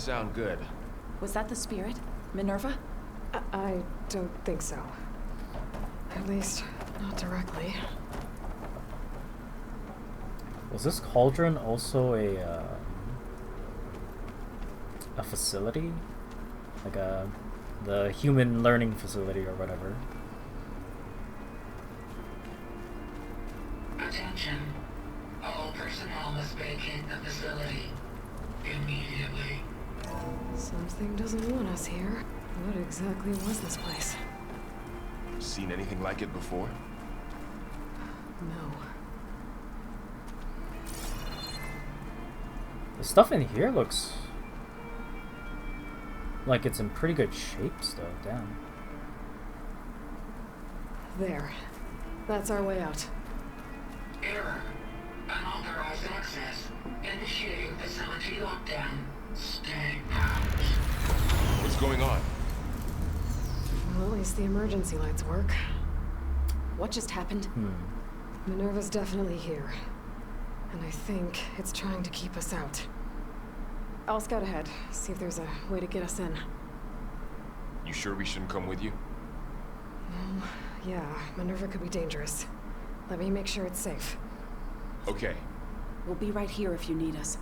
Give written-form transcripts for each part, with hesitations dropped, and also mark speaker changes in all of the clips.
Speaker 1: sound good.
Speaker 2: Was that the spirit? Minerva?
Speaker 3: I don't think so. At least, not directly.
Speaker 4: Was this cauldron also a facility? Like the human learning facility or whatever?
Speaker 5: Attention. All personnel must vacate the facility immediately.
Speaker 3: Something doesn't want us here. What exactly was this place?
Speaker 1: Seen anything like it before?
Speaker 3: No.
Speaker 4: The stuff in here looks like it's in pretty good shape still. Damn.
Speaker 3: There. That's our way out.
Speaker 5: Error. Unauthorized access. Initiating facility lockdown. Stay out.
Speaker 1: What's going on?
Speaker 3: Well, at least the emergency lights work.
Speaker 2: What just happened?
Speaker 3: Minerva's definitely here. And I think it's trying to keep us out. I'll scout ahead, see if there's a way to get us in.
Speaker 1: You sure we shouldn't come with you?
Speaker 3: Well, yeah, Minerva could be dangerous. Let me make sure it's safe.
Speaker 1: Okay.
Speaker 2: We'll be right here if you need us.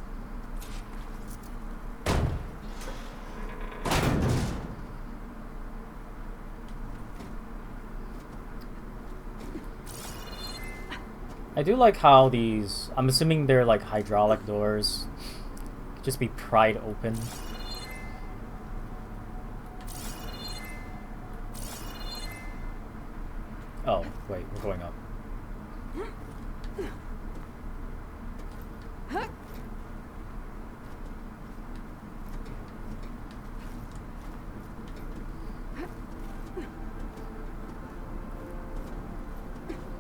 Speaker 4: I do like how these, I'm assuming they're like hydraulic doors, just be pried open. Oh, wait, we're going up.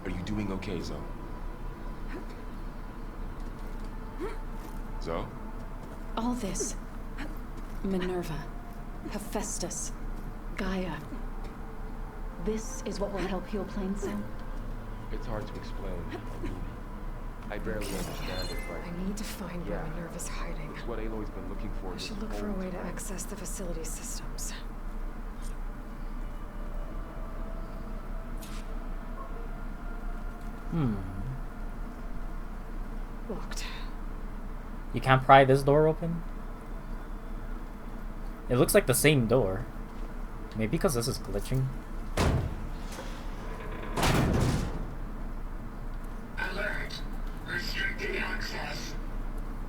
Speaker 1: Are you doing okay, Zoe? Zoe?
Speaker 2: All this. Minerva. Hephaestus. Gaia. This is what will help heal Plainsong?
Speaker 1: It's hard to explain. I barely understand it, but
Speaker 3: I need to find where Minerva's hiding.
Speaker 1: it's what Aloy's been looking for.
Speaker 3: I should look for a way to access the facility systems. Locked.
Speaker 4: You can't pry this door open? It looks like the same door. Maybe because this is glitching.
Speaker 5: Alert. Restricted access.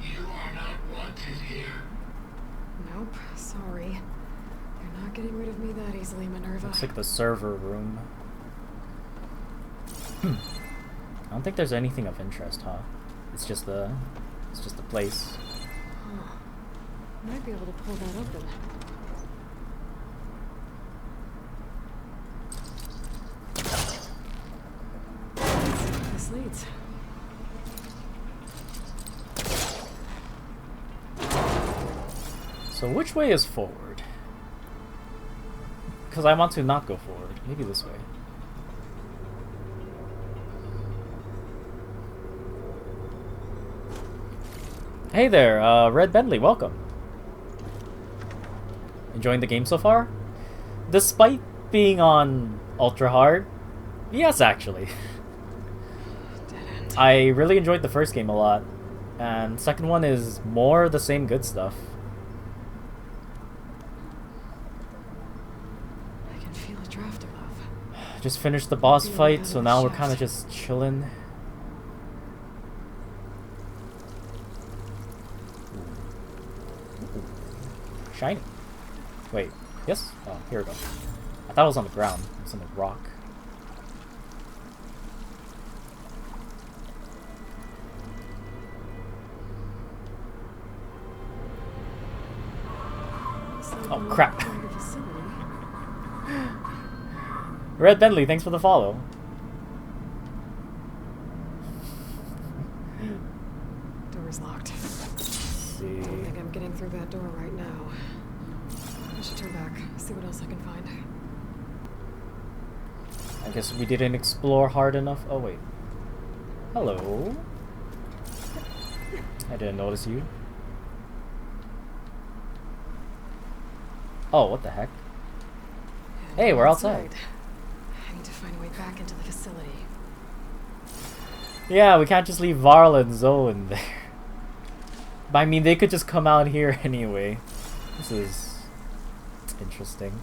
Speaker 5: You are not wanted here.
Speaker 3: Nope, sorry. You're not getting rid of me that easily, Minerva.
Speaker 4: Looks like the server room. I don't think there's anything of interest, huh? It's just the place.
Speaker 3: Huh. Might be able to pull that open. This leads.
Speaker 4: So which way is forward? Because I want to not go forward. Maybe this way. Hey there, Red Bentley, welcome. Enjoying the game so far? Despite being on ultra hard, yes, actually.
Speaker 3: Dead end.
Speaker 4: I really enjoyed the first game a lot, and second one is more the same good stuff.
Speaker 3: I can feel a draft above.
Speaker 4: Just finished the boss
Speaker 3: Feeling
Speaker 4: fight,
Speaker 3: out
Speaker 4: so
Speaker 3: of
Speaker 4: now
Speaker 3: the
Speaker 4: we're
Speaker 3: shaft.
Speaker 4: kind of just chilling. Shiny. Wait, yes? Oh, here we go. I thought it was on the ground. It was on the rock. Oh, crap. Red Bentley, thanks for the follow.
Speaker 3: Door's locked.
Speaker 4: Let's see.
Speaker 3: Don't think I'm getting through that door right now. I should turn back, see what else I can find.
Speaker 4: I guess we didn't explore hard enough. Oh, wait. Hello. I didn't notice you. Oh, what the heck?
Speaker 3: And
Speaker 4: Hey, we're outside.
Speaker 3: I need to find a way back into the facility.
Speaker 4: Yeah, we can't just leave Varla and Zoe in there. But I mean, they could just come out here anyway. This is interesting.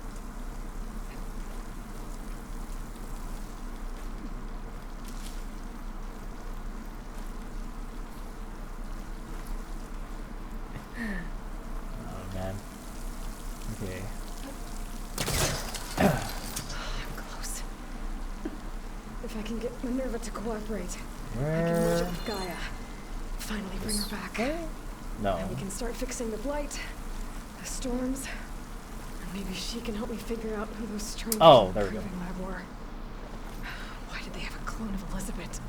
Speaker 4: Oh man. Okay.
Speaker 3: I'm close. If I can get Minerva to cooperate, I can merge
Speaker 4: Where?
Speaker 3: with Gaia. Finally bring her back.
Speaker 4: No.
Speaker 3: And we can start fixing the blight, the storms, and maybe she can help me figure out who those strangers
Speaker 4: Oh,
Speaker 3: in
Speaker 4: there
Speaker 3: the
Speaker 4: we go.
Speaker 3: proving lab were. Why did they have a clone of Elizabeth?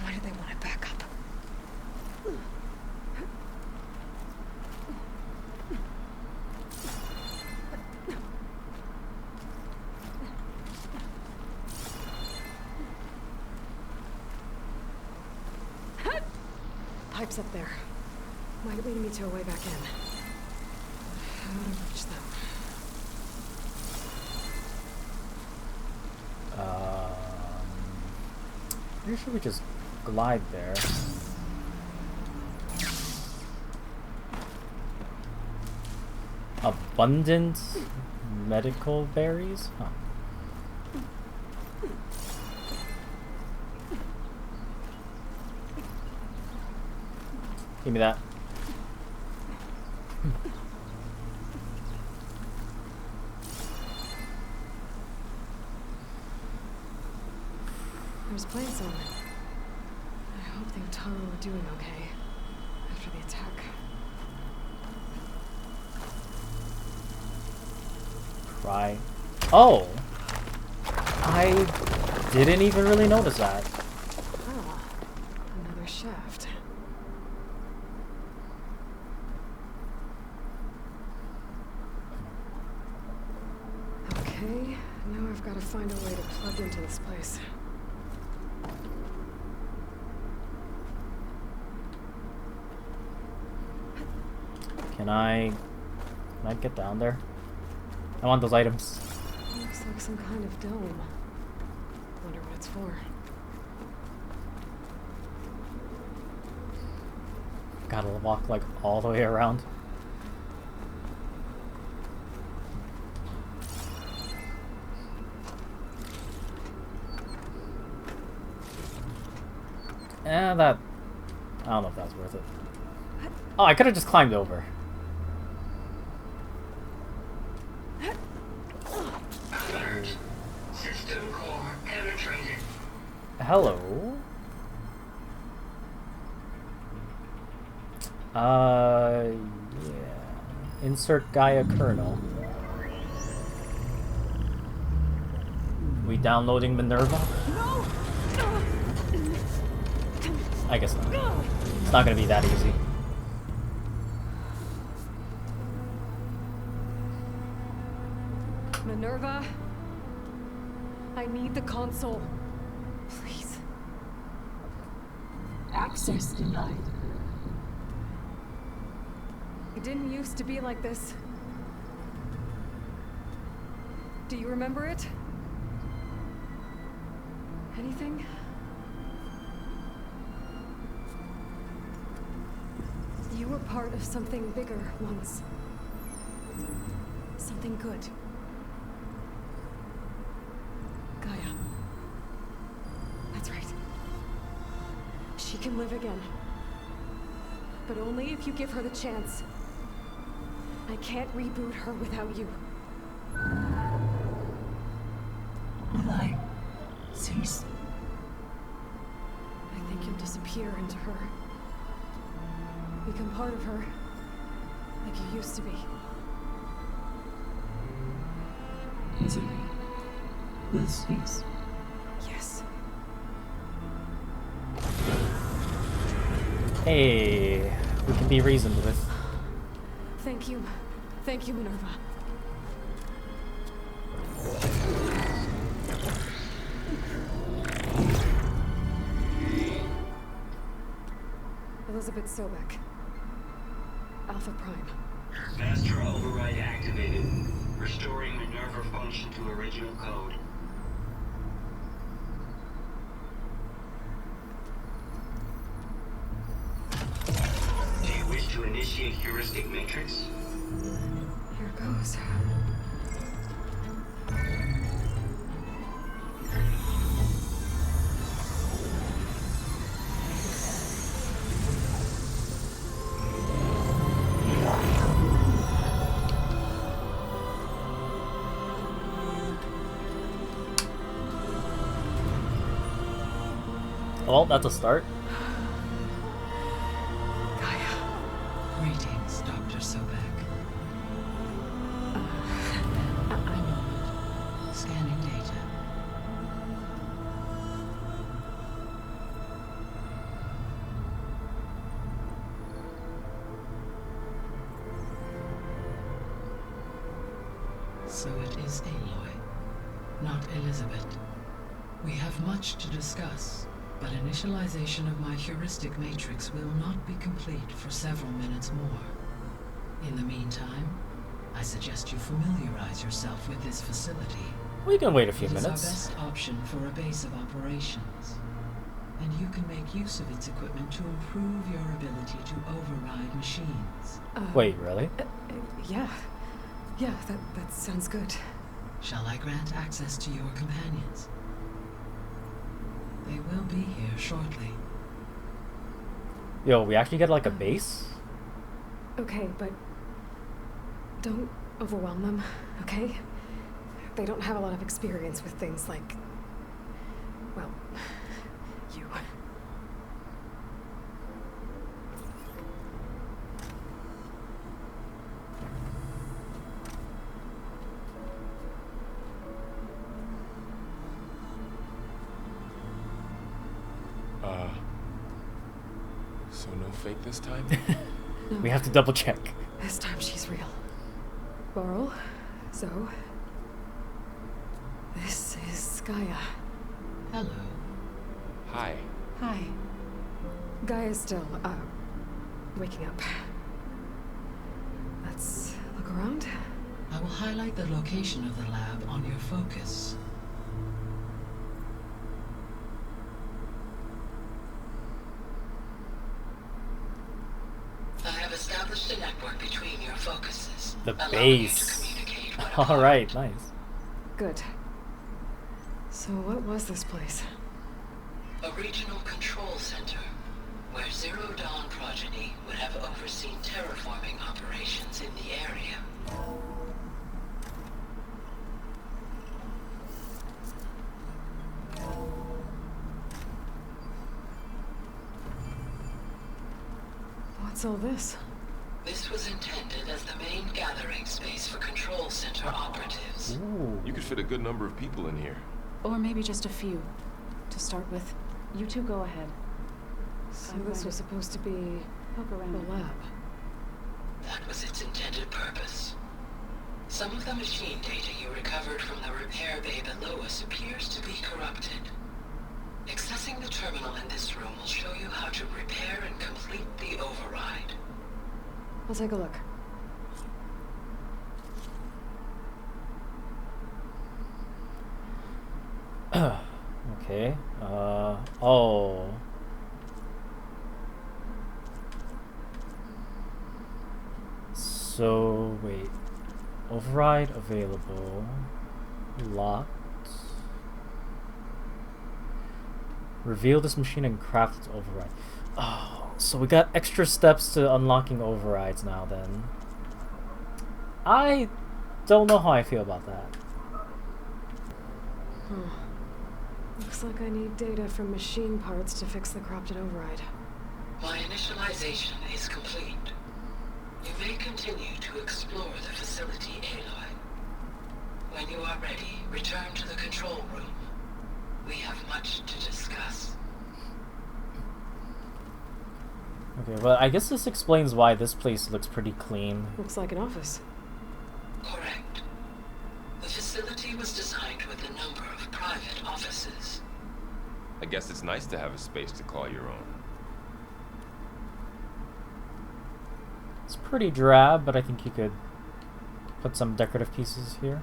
Speaker 3: Why did they want it back up? Pipes up there. Might lead me to a way back in. How do I reach them?
Speaker 4: Pretty sure we just glide there. Abundant medical berries? Huh. Give me that.
Speaker 3: There's planes on. I hope the Utaru are doing okay after the attack.
Speaker 4: Cry. Oh! I didn't even really notice that.
Speaker 3: Ah, another shaft. Okay, now I've got to find a way to plug into this place.
Speaker 4: Can I get down there? I want those items.
Speaker 3: Looks like some kind of dome. Wonder what it's for.
Speaker 4: Gotta walk like all the way around. That... I don't know if that's worth it. Oh, I could have just climbed over.
Speaker 5: Alert. System core penetrated.
Speaker 4: Hello? Yeah. Insert Gaia kernel. We downloading Minerva?
Speaker 3: No!
Speaker 4: I guess not. It's not gonna be that easy.
Speaker 3: Minerva? I need the console. Please.
Speaker 6: Access denied.
Speaker 3: It didn't used to be like this. Do you remember it? Anything? You were part of something bigger once. Something good. Gaia. That's right. She can live again. But only if you give her the chance. I can't reboot her without you.
Speaker 6: Will I cease?
Speaker 3: I think you'll disappear into her. Become part of her. Like you used to be.
Speaker 6: Izuri will cease.
Speaker 3: Yes.
Speaker 4: Hey, we can be reasoned with.
Speaker 3: Thank you. Thank you, Minerva. Elizabeth Sobek. Alpha Prime.
Speaker 5: Master override activated. Restoring Minerva function to original code. Do you wish to initiate heuristic matrix?
Speaker 3: Here goes.
Speaker 4: Well, that's a start.
Speaker 6: Greetings, Dr. Sobek. I'm Norman. Scanning data. So it is Aloy, not Elizabeth. We have much to discuss, but initialization of my heuristic matrix will not be complete for several minutes more. In the meantime, I suggest you familiarize yourself with this facility.
Speaker 4: We can wait a few
Speaker 6: It is our
Speaker 4: minutes.
Speaker 6: best option for a base of operations, and you can make use of its equipment to improve your ability to override machines.
Speaker 4: Wait, really?
Speaker 3: Yeah. Yeah, that sounds good.
Speaker 6: Shall I grant access to your companions? They will be here shortly.
Speaker 4: Yo, we actually get like a base?
Speaker 3: Okay, but don't overwhelm them, okay? They don't have a lot of experience with things like, well, you.
Speaker 1: So no fake this time?
Speaker 3: No,
Speaker 4: We have to double check.
Speaker 3: this time she's real. Laurel, so this is Gaia.
Speaker 6: Hello.
Speaker 1: Hi.
Speaker 2: Hi.
Speaker 3: Gaia's still, waking up. Let's look around.
Speaker 6: I will highlight the location of the lab on your focus. I have established a network between your focuses.
Speaker 4: The
Speaker 6: allowing you to
Speaker 4: base.
Speaker 6: communicate when
Speaker 4: All
Speaker 6: apart.
Speaker 4: right, nice.
Speaker 3: Good. So what was this place?
Speaker 6: A regional control center where Zero Dawn progeny would have overseen terraforming operations in the area.
Speaker 3: What's all this?
Speaker 6: This was intended as the main gathering space for control center operatives.
Speaker 4: Ooh.
Speaker 1: You could fit a good number of people in here.
Speaker 2: Or maybe just a few. To start with, you two go ahead.
Speaker 3: So
Speaker 2: I'm
Speaker 3: this
Speaker 2: going
Speaker 3: was supposed to be
Speaker 2: Poke
Speaker 3: the
Speaker 2: around.
Speaker 3: lab.
Speaker 6: That was its intended purpose. Some of the machine data you recovered from the repair bay below us appears to be corrupted. Accessing the terminal in this room will show you how to repair and complete the override.
Speaker 3: I'll take a look.
Speaker 4: Okay. Oh. So, wait. Override available. Locked. Reveal this machine and craft its override. Oh, so we got extra steps to unlocking overrides now then. I don't know how I feel about that.
Speaker 3: Looks like I need data from machine parts to fix the corrupted override.
Speaker 6: My initialization is complete. You may continue to explore the facility, Aloy. When you are ready, return to the control room. We have much to discuss.
Speaker 4: Okay, well, I guess this explains why this place looks pretty clean.
Speaker 3: Looks like an office.
Speaker 6: Correct. The facility was designed with a number of private offices.
Speaker 1: I guess it's nice to have a space to call your own.
Speaker 4: It's pretty drab, but I think you could put some decorative pieces here.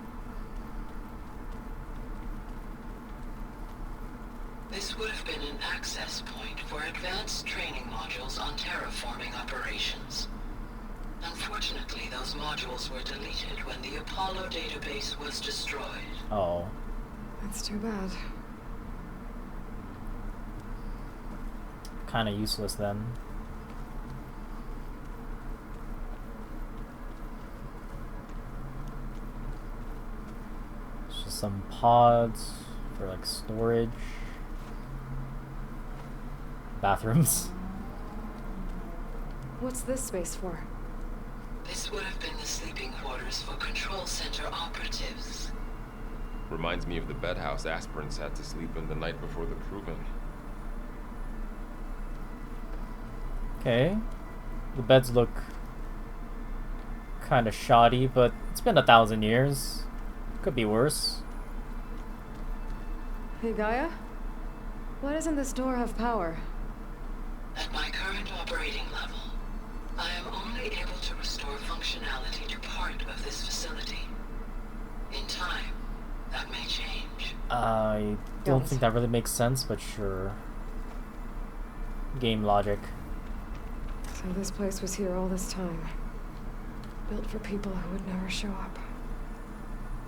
Speaker 6: This would have been an access point for advanced training modules on terraforming operations. Unfortunately, those modules were deleted when the Apollo database was destroyed.
Speaker 4: Oh.
Speaker 3: That's too bad.
Speaker 4: Kind of useless then. It's just some pods for like storage. Bathrooms.
Speaker 3: What's this space for?
Speaker 6: This would have been the sleeping quarters for control center operatives.
Speaker 1: Reminds me of the bedhouse aspirants had to sleep in the night before the proving.
Speaker 4: Okay. The beds look kind of shoddy, but it's been 1,000 years. Could be worse.
Speaker 3: Hey, Gaia? Why doesn't this door have power?
Speaker 6: At my current operating level, I am only able to restore functionality to part of this facility. In time, that may change.
Speaker 4: I don't think that really makes sense, but sure. Game logic.
Speaker 3: So this place was here all this time. Built for people who would never show up.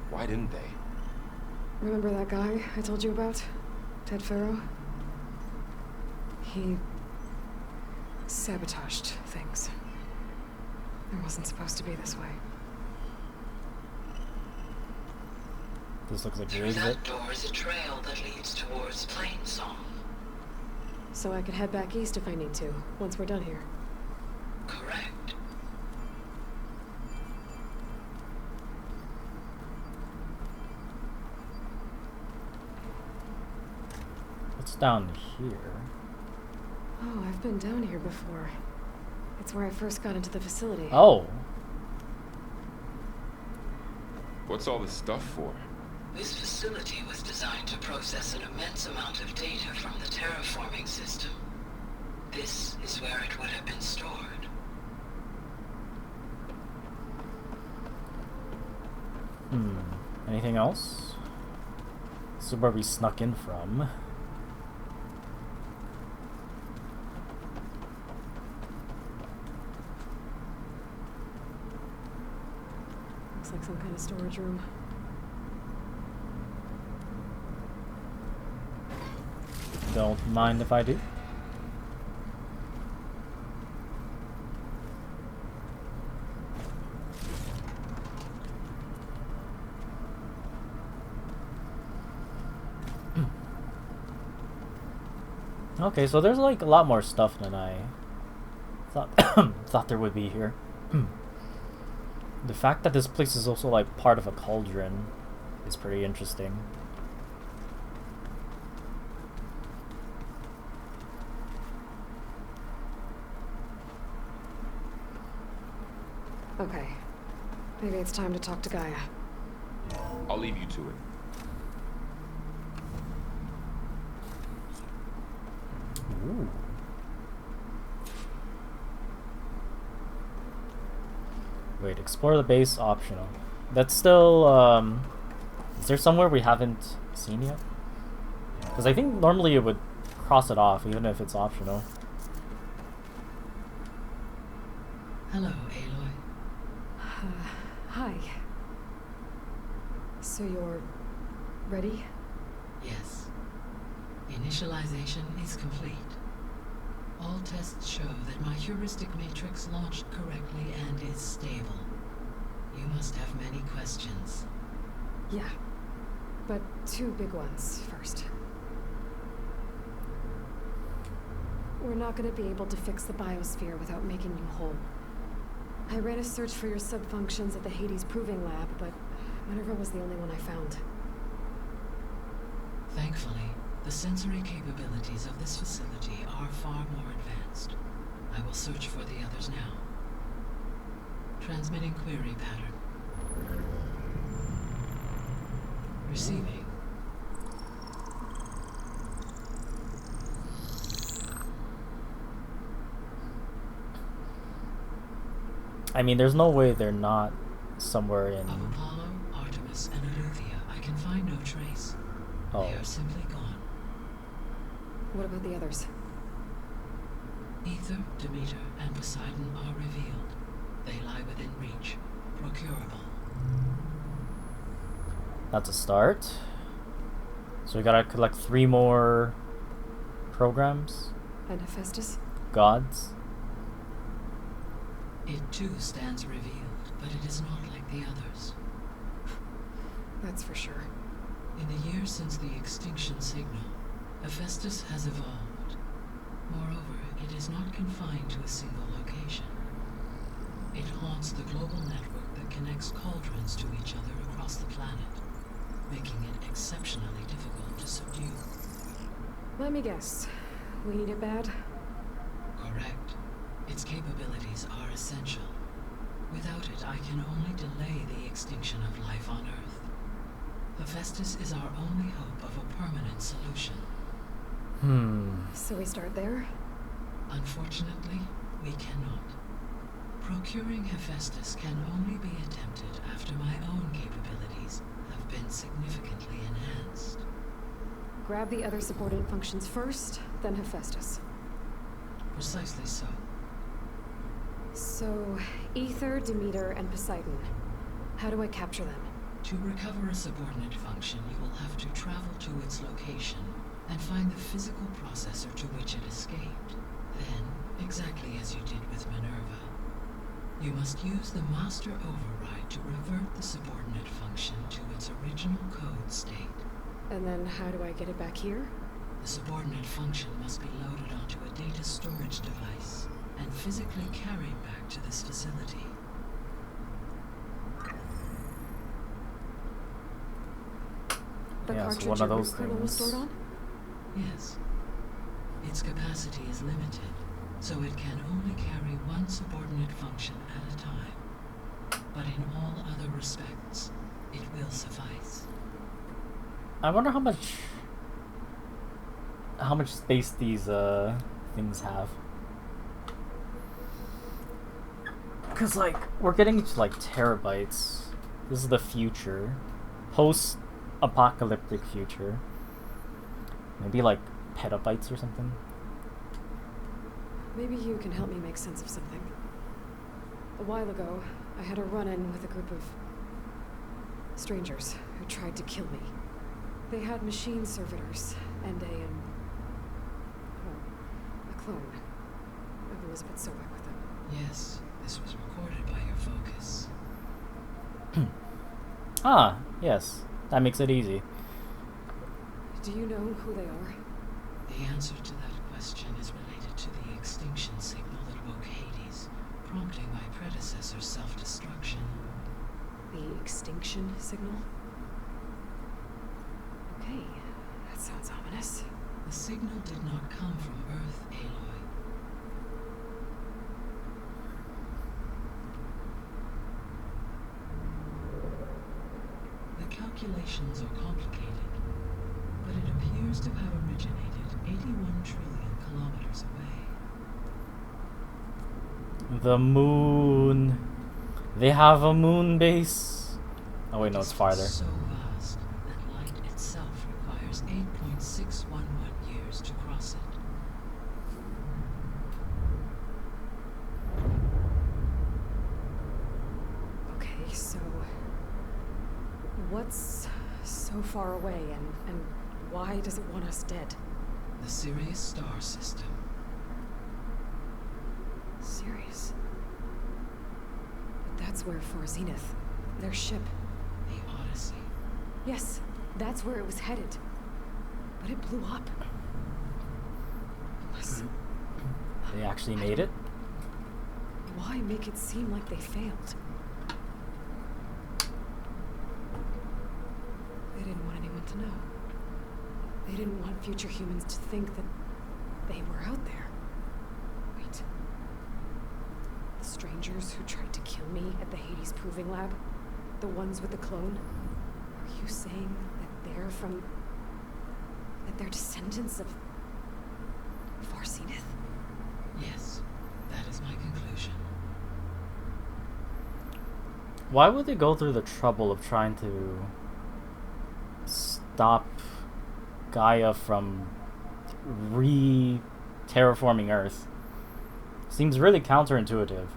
Speaker 1: Why didn't they?
Speaker 3: Remember that guy I told you about? Ted Farrow? He sabotaged things. It wasn't supposed to be this way.
Speaker 4: This looks like your
Speaker 6: Through
Speaker 4: exit.
Speaker 6: that door is a trail that leads towards Plainsong.
Speaker 3: So I could head back east if I need to, once we're done here.
Speaker 6: Correct.
Speaker 4: What's down here?
Speaker 3: Oh, I've been down here before. It's where I first got into the facility.
Speaker 4: Oh.
Speaker 1: What's all this stuff for?
Speaker 6: This facility was designed to process an immense amount of data from the terraforming system. This is where it would have been stored.
Speaker 4: Anything else? This is where we snuck in from.
Speaker 3: Looks like some kind of storage room.
Speaker 4: Don't mind if I do. Okay, so there's like a lot more stuff than I thought thought there would be here. The fact that this place is also like part of a cauldron is pretty interesting.
Speaker 3: Okay. Maybe it's time to talk to Gaia.
Speaker 1: I'll leave you to it.
Speaker 4: Ooh. Wait, explore the base optional. That's still, is there somewhere we haven't seen yet? Because I think normally it would cross it off, even if it's optional.
Speaker 6: Hello, Aloy.
Speaker 3: Hi. So you're ready?
Speaker 6: Yes. Initialization is complete. All tests show that my heuristic matrix launched correctly and is stable. You must have many questions.
Speaker 3: Yeah. But two big ones first. We're not going to be able to fix the biosphere without making you whole. I ran a search for your subfunctions at the Hades Proving Lab, but Minerva was the only one I found.
Speaker 6: Thankfully, the sensory capabilities of this facility are far more advanced. I will search for the others now. Transmitting query pattern. Receiving.
Speaker 4: I mean, there's no way they're not somewhere in.
Speaker 6: Of Apollo, Artemis, and Eleuthia, I can find no trace.
Speaker 4: Oh.
Speaker 6: They are simply gone.
Speaker 3: What about the others?
Speaker 6: Ether, Demeter, and Poseidon are revealed. They lie within reach, procurable.
Speaker 4: That's a start. So we gotta collect 3 more programs.
Speaker 3: And Hephaestus?
Speaker 4: Gods.
Speaker 6: It too stands revealed, but it is not like the others.
Speaker 3: That's for sure.
Speaker 6: In the years since the extinction signal, Hephaestus has evolved. Moreover, it is not confined to a single location. It haunts the global network that connects cauldrons to each other across the planet, making it exceptionally difficult to subdue.
Speaker 3: Let me guess. We need it bad?
Speaker 6: Correct. Its capabilities are essential. Without it, I can only delay the extinction of life on Earth. Hephaestus is our only hope of a permanent solution.
Speaker 3: So we start there?
Speaker 6: Unfortunately, we cannot. Procuring Hephaestus can only be attempted after my own capabilities have been significantly enhanced.
Speaker 3: Grab the other subordinate functions first, then Hephaestus.
Speaker 6: Precisely so.
Speaker 3: So, Ether, Demeter, and Poseidon. How do I capture them?
Speaker 6: To recover a subordinate function, you will have to travel to its location and find the physical processor to which it escaped. Then, exactly as you did with Minerva, you must use the master override to revert the subordinate function to its original code state.
Speaker 3: And then how do I get it back here?
Speaker 6: The subordinate function must be loaded onto a data storage device and physically carried back to this facility.
Speaker 3: The
Speaker 4: Yeah, so
Speaker 3: cartridge
Speaker 4: one of
Speaker 3: your
Speaker 4: those
Speaker 3: root kernel was
Speaker 4: things.
Speaker 3: stored on?
Speaker 6: Yes. Its capacity is limited, so it can only carry one subordinate function at a time. But in all other respects, it will suffice.
Speaker 4: I wonder how much space these things have. Cause like we're getting to like terabytes. This is the future, post-apocalyptic future. Maybe like petabytes or something.
Speaker 3: Maybe you can help me make sense of something. A while ago, I had a run-in with a group of strangers who tried to kill me. They had machine servitors and a clone of Elizabeth Sobek with them.
Speaker 6: Yes, this was recorded by your focus.
Speaker 4: Ah, yes. That makes it easy.
Speaker 3: Do you know who they are?
Speaker 6: The answer to that question is related to the extinction signal that woke Hades, prompting my predecessor's self-destruction.
Speaker 3: The extinction signal? Okay, that sounds ominous.
Speaker 6: The signal did not come from Earth, Aloy. The calculations are complicated, but it appears to have originated 81 trillion kilometers away.
Speaker 4: The moon. They have a moon base. Oh wait, no, it's farther.
Speaker 6: So vast that light itself requires 8.611 years to cross it.
Speaker 3: Okay, so what's so far away and why does it want us dead?
Speaker 6: The Sirius star system.
Speaker 3: Serious? But that's where Far Zenith, their ship.
Speaker 6: The Odyssey.
Speaker 3: Yes, that's where it was headed. But it blew up. Unless,
Speaker 4: They actually made it.
Speaker 3: why make it seem like they failed? They didn't want anyone to know. They didn't want future humans to think that they were out there. Wait. The strangers who tried to kill me at the Hades Proving Lab? The ones with the clone? Are you saying that they're from... that they're descendants of... Far Zenith?
Speaker 6: Yes, that is my conclusion.
Speaker 4: Why would they go through the trouble of trying to stop Gaia from terraforming Earth? Seems really counterintuitive.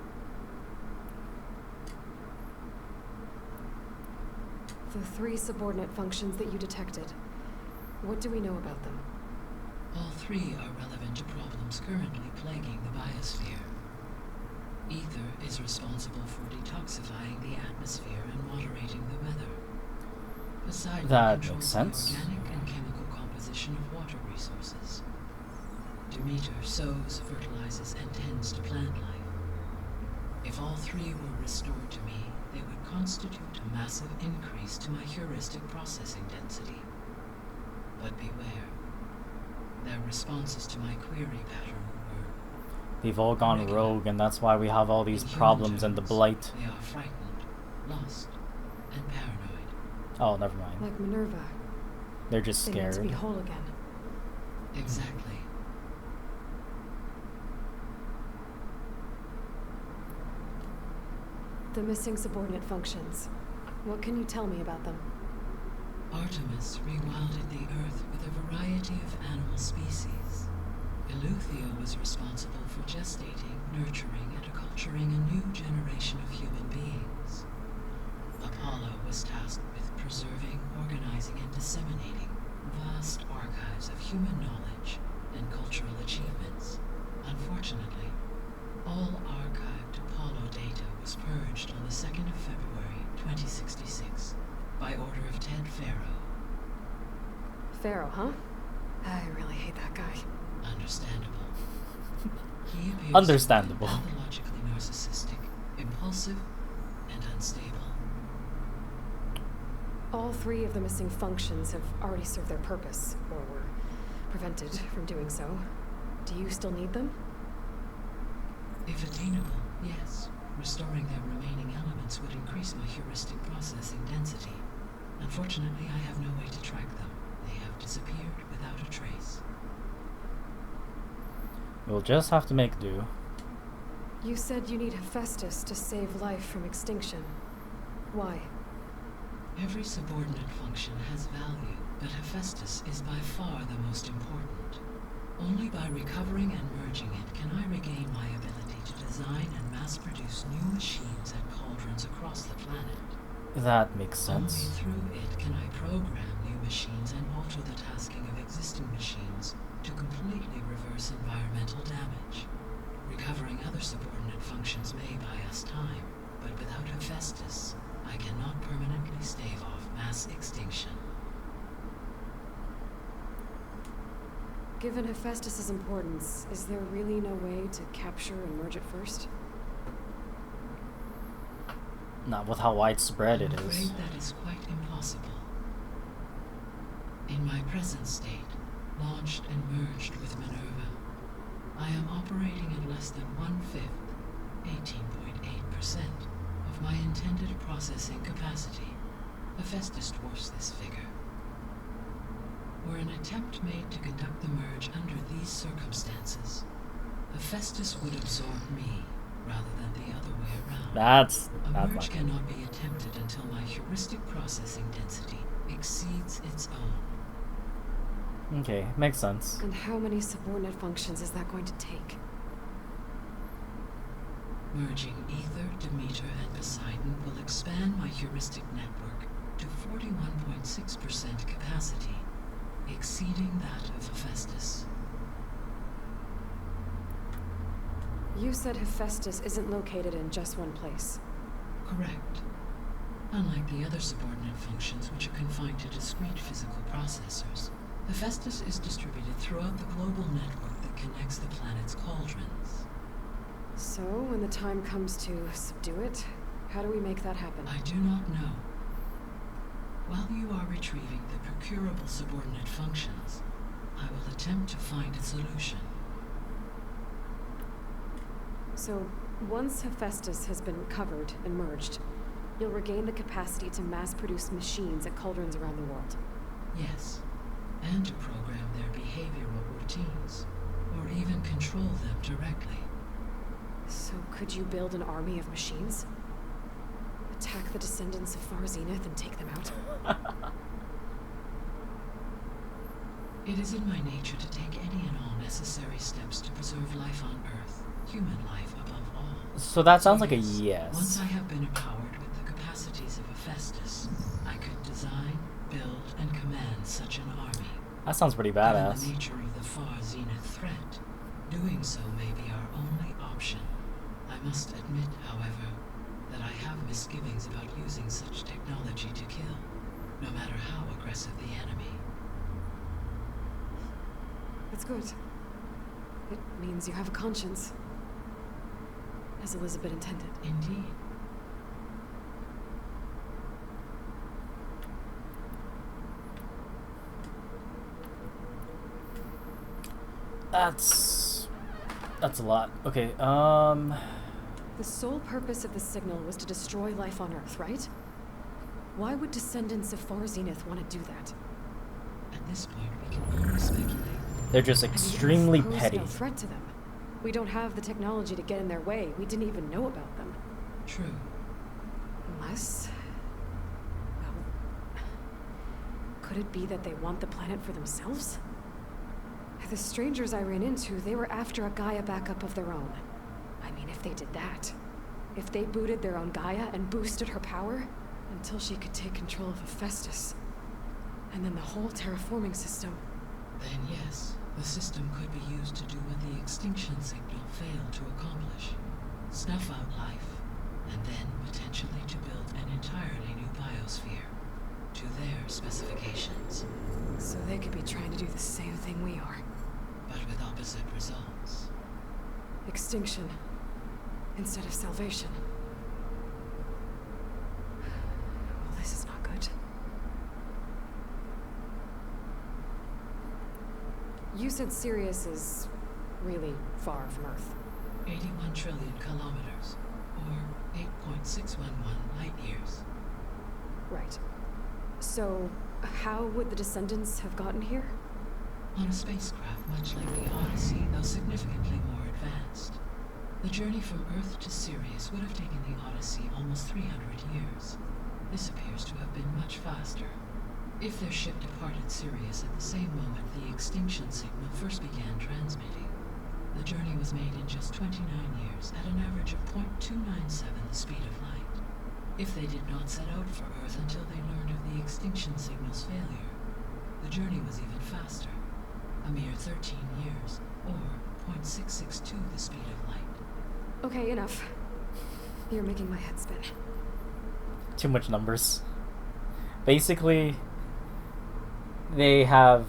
Speaker 3: The 3 subordinate functions that you detected. What do we know about them?
Speaker 6: All 3 are relevant to problems currently plaguing the biosphere. Ether is responsible for detoxifying the atmosphere and moderating the weather. Poseidon
Speaker 4: That
Speaker 6: controls
Speaker 4: makes sense.
Speaker 6: the organic and chemical composition of water resources. Demeter sows, fertilizes, and tends to plant life. If all 3 were restored to me, they would constitute a massive increase to my heuristic processing density. But beware. Their responses to my query pattern were...
Speaker 4: They've all gone
Speaker 6: regular.
Speaker 4: rogue, and that's why we have all these
Speaker 6: In human
Speaker 4: problems and the
Speaker 6: terms,
Speaker 4: blight.
Speaker 6: They are frightened, lost, and paranoid.
Speaker 4: Oh, never mind.
Speaker 3: Like Minerva.
Speaker 4: They're just
Speaker 3: They need to be
Speaker 4: scared.
Speaker 3: whole again.
Speaker 6: Exactly.
Speaker 3: The missing subordinate functions. What can you tell me about them?
Speaker 6: Artemis rewilded the Earth with a variety of animal species. Eleuthia was responsible for gestating, nurturing, and acculturating a new generation of human beings. Apollo was tasked with preserving, organizing, and disseminating vast archives of human knowledge and cultural achievements. Unfortunately, all archived Apollo data was purged on the 2nd of February, 2066, by order of Ted Faro.
Speaker 3: Pharaoh, huh? I really hate that guy.
Speaker 6: Understandable. He appears
Speaker 4: Understandable.
Speaker 6: pathologically narcissistic, impulsive, and unstable.
Speaker 3: All 3 of the missing functions have already served their purpose, or were prevented from doing so. Do you still need them?
Speaker 6: If attainable, yes. Restoring their remaining elements would increase my heuristic processing density. Unfortunately, I have no way to track them. They have disappeared without a trace.
Speaker 4: We'll just have to make do.
Speaker 3: You said you need Hephaestus to save life from extinction. Why?
Speaker 6: Every subordinate function has value, but Hephaestus is by far the most important. Only by recovering and merging it can I regain my ability to design and mass-produce new machines at cauldrons across the planet.
Speaker 4: That makes sense.
Speaker 6: Only through it can I program new machines and alter the tasking of existing machines to completely reverse environmental damage. Recovering other subordinate functions may buy us time, but without Hephaestus, I cannot permanently stave off mass extinction.
Speaker 3: Given Hephaestus's importance, is there really no way to capture and merge it first?
Speaker 4: Not with how widespread it
Speaker 6: I'm
Speaker 4: is.
Speaker 6: afraid that is quite impossible. In my present state, launched and merged with Minerva, I am operating at less than 1/5, 18.8%, of my intended processing capacity. Hephaestus dwarfs this figure. Were an attempt made to conduct the merge under these circumstances, Hephaestus would absorb me rather than the other way around.
Speaker 4: That's
Speaker 6: A
Speaker 4: not
Speaker 6: merge
Speaker 4: like
Speaker 6: cannot be attempted until my heuristic processing density exceeds its own.
Speaker 4: Okay, makes sense.
Speaker 3: And how many subordinate functions is that going to take?
Speaker 6: Merging Ether, Demeter, and Poseidon will expand my heuristic network to 41.6% capacity, exceeding that of Hephaestus.
Speaker 3: You said Hephaestus isn't located in just one place.
Speaker 6: Correct. Unlike the other subordinate functions, which are confined to discrete physical processors, Hephaestus is distributed throughout the global network that connects the planet's cauldrons.
Speaker 3: So, when the time comes to subdue it, how do we make that happen?
Speaker 6: I do not know. While you are retrieving the procurable subordinate functions, I will attempt to find a solution.
Speaker 3: So, once Hephaestus has been recovered and merged, you'll regain the capacity to mass-produce machines at cauldrons around the world.
Speaker 6: Yes, and to program their behavioral routines, or even control them directly.
Speaker 3: So, could you build an army of machines? Attack the descendants of Far Zenith and take them out?
Speaker 6: It is in my nature to take any and all necessary steps to preserve life on Earth, human life above all.
Speaker 4: So that sounds like a
Speaker 6: Once
Speaker 4: yes.
Speaker 6: I have been empowered with the capacities of Hephaestus, I could design, build, and command such an army.
Speaker 4: That sounds pretty
Speaker 6: Given
Speaker 4: badass.
Speaker 6: the nature of the Far Zenith threat, doing so may be our only option. I must admit, however, that I have misgivings about using such technology to kill, no matter how aggressive the enemy.
Speaker 3: That's good. It means you have a conscience. As Elizabeth intended.
Speaker 6: Indeed.
Speaker 4: That's a lot. Okay,
Speaker 3: The sole purpose of the signal was to destroy life on Earth, right? Why would descendants of Far Zenith want to do that?
Speaker 6: At this point, we can only speculate.
Speaker 4: they're just
Speaker 3: I mean,
Speaker 4: extremely
Speaker 3: we pose
Speaker 4: petty.
Speaker 3: no threat to them. We don't have the technology to get in their way. We didn't even know about them.
Speaker 6: True.
Speaker 3: Unless... Well... Could it be that they want the planet for themselves? The strangers I ran into, they were after a Gaia backup of their own. I mean, if they did that... If they booted their own Gaia and boosted her power, until she could take control of Hephaestus. And then the whole terraforming system.
Speaker 6: Then yes, the system could be used to do what the extinction signal failed to accomplish. Snuff out life, and then potentially to build an entirely new biosphere, to their specifications,
Speaker 3: So they could be trying to do the same thing we are.
Speaker 6: but with opposite results.
Speaker 3: Extinction. Instead of salvation. Well, this is not good. You said Sirius is really far from Earth.
Speaker 6: 81 trillion kilometers, or 8.611 light years.
Speaker 3: Right. So, how would the descendants have gotten here?
Speaker 6: On a spacecraft much like the Odyssey, though significantly more advanced. The journey from Earth to Sirius would have taken the Odyssey almost 300 years. This appears to have been much faster. If their ship departed Sirius at the same moment the extinction signal first began transmitting, the journey was made in just 29 years at an average of 0.297 the speed of light. If they did not set out for Earth until they learned of the extinction signal's failure, the journey was even faster, a mere 13 years, or 0.662 the speed of light.
Speaker 3: Okay, enough. You're making my head spin.
Speaker 4: Too much numbers. Basically, they have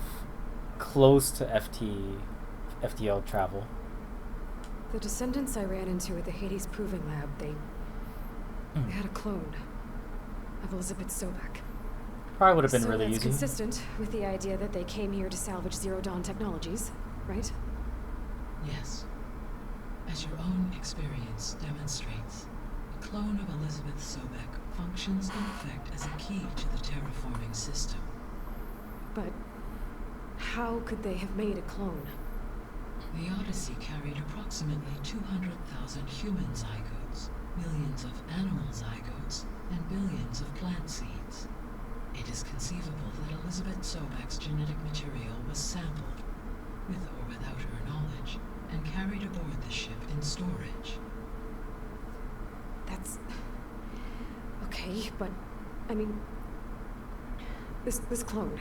Speaker 4: close to FTL travel.
Speaker 3: The descendants I ran into at the Hades Proving Lab, they had a clone of Elizabeth Sobek.
Speaker 4: Probably would have been
Speaker 3: So
Speaker 4: really
Speaker 3: that's
Speaker 4: easy.
Speaker 3: consistent with the idea that they came here to salvage Zero Dawn technologies, right?
Speaker 6: Yes. As your own experience demonstrates, a clone of Elizabeth Sobek functions in effect as a key to the terraforming system.
Speaker 3: But how could they have made a clone?
Speaker 6: The Odyssey carried approximately 200,000 human zygotes, millions of animal zygotes, and billions of plant seeds. It is conceivable that Elizabeth Sobek's genetic material was sampled, with or without her knowledge, and carried aboard the ship in storage.
Speaker 3: That's... Okay, but... I mean... This clone...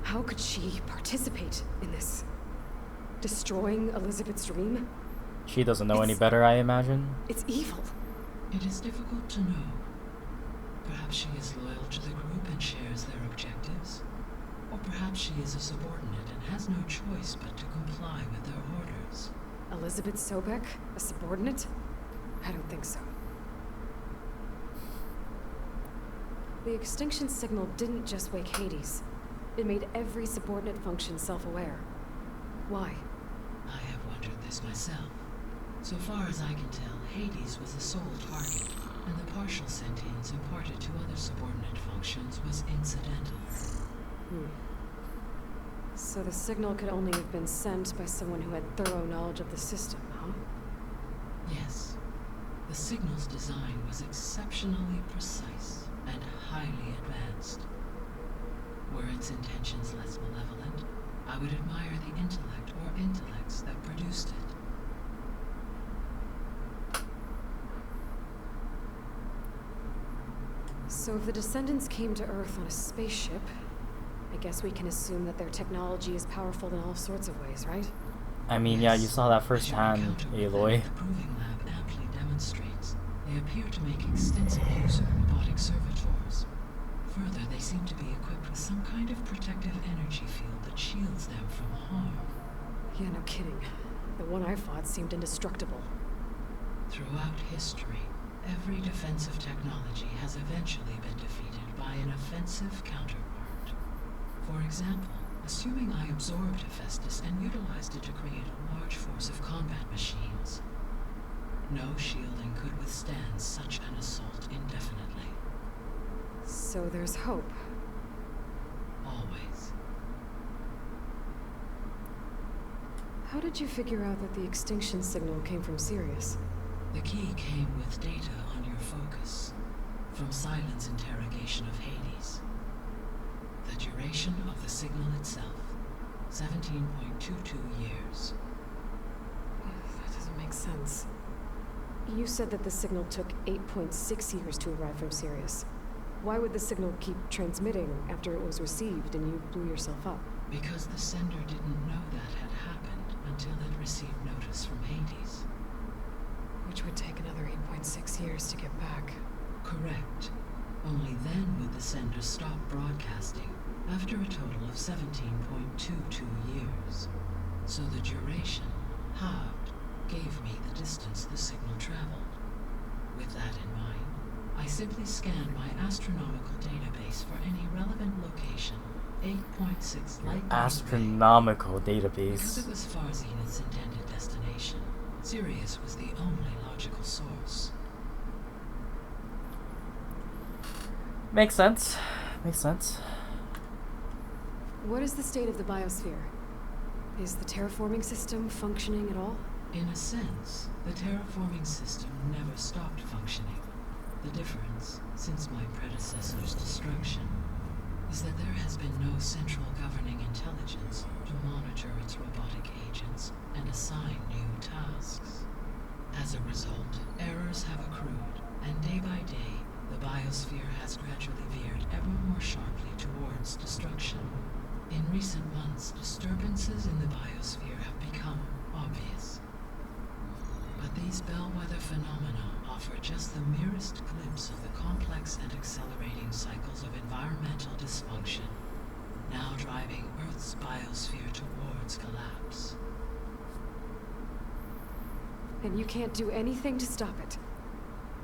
Speaker 3: How could she participate in this? Destroying Elizabeth's dream?
Speaker 4: She doesn't know any
Speaker 3: It's-
Speaker 4: better, I imagine.
Speaker 3: It's evil.
Speaker 6: It is difficult to know. Perhaps she is loyal to the group and shares their objectives. Or perhaps she is a subordinate and has no choice but to comply with their orders.
Speaker 3: Elizabeth Sobek? A subordinate? I don't think so. The extinction signal didn't just wake Hades. It made every subordinate function self-aware. Why?
Speaker 6: I have wondered this myself. So far as I can tell, Hades was the sole target, and the partial sentience imparted to other subordinate functions was incidental.
Speaker 3: So the signal could only have been sent by someone who had thorough knowledge of the system, huh?
Speaker 6: Yes. The signal's design was exceptionally precise and highly advanced. Were its intentions less malevolent, I would admire the intellect or intellects that produced it.
Speaker 3: So if the Descendants came to Earth on a spaceship, I guess we can assume that their technology is powerful in all sorts of ways, right?
Speaker 4: I mean, yeah, you saw that
Speaker 6: As
Speaker 4: firsthand,
Speaker 6: your encounter with
Speaker 4: Aloy.
Speaker 6: them, the Proving Lab amply demonstrates. They appear to make extensive use of robotic servitors. Further, they seem to be equipped with some kind of protective energy field that shields them from harm.
Speaker 3: Yeah, no kidding. The one I fought seemed indestructible.
Speaker 6: Throughout history, every defensive technology has eventually been defeated by an offensive counterpart. For example, assuming I absorbed Hephaestus and utilized it to create a large force of combat machines. No shielding could withstand such an assault indefinitely.
Speaker 3: So there's hope.
Speaker 6: Always.
Speaker 3: How did you figure out that the extinction signal came from Sirius?
Speaker 6: The key came with data on your focus, from Silent's interrogation of Hades. The duration of the signal itself, 17.22 years.
Speaker 3: That doesn't make sense. You said that the signal took 8.6 years to arrive from Sirius. Why would the signal keep transmitting after it was received and you blew yourself up?
Speaker 6: Because the sender didn't know that had happened until it received notice from Hades.
Speaker 3: Which would take another 8.6 years to get back.
Speaker 6: Correct. Only then would the sender stop broadcasting, after a total of 17.22 years. So the duration, halved, gave me the distance the signal traveled. With that in mind, I simply scanned my astronomical database for any relevant location, 8.6 light years away.
Speaker 4: Astronomical
Speaker 6: Because
Speaker 4: database.
Speaker 6: it was far Zenith's intended destination, Sirius was the only logical source.
Speaker 4: Makes sense. Makes sense.
Speaker 3: What is the state of the biosphere? Is the terraforming system functioning at all?
Speaker 6: In a sense, the terraforming system never stopped functioning. The difference, since my predecessor's destruction, is that there has been no central governing intelligence to monitor its robotic agents and assign new tasks. As a result, errors have accrued, and day by day, the biosphere has gradually veered ever more sharply towards destruction. In recent months, disturbances in the biosphere have become obvious. But these bellwether phenomena offer just the merest glimpse of the complex and accelerating cycles of environmental dysfunction, now driving Earth's biosphere towards collapse.
Speaker 3: And you can't do anything to stop it?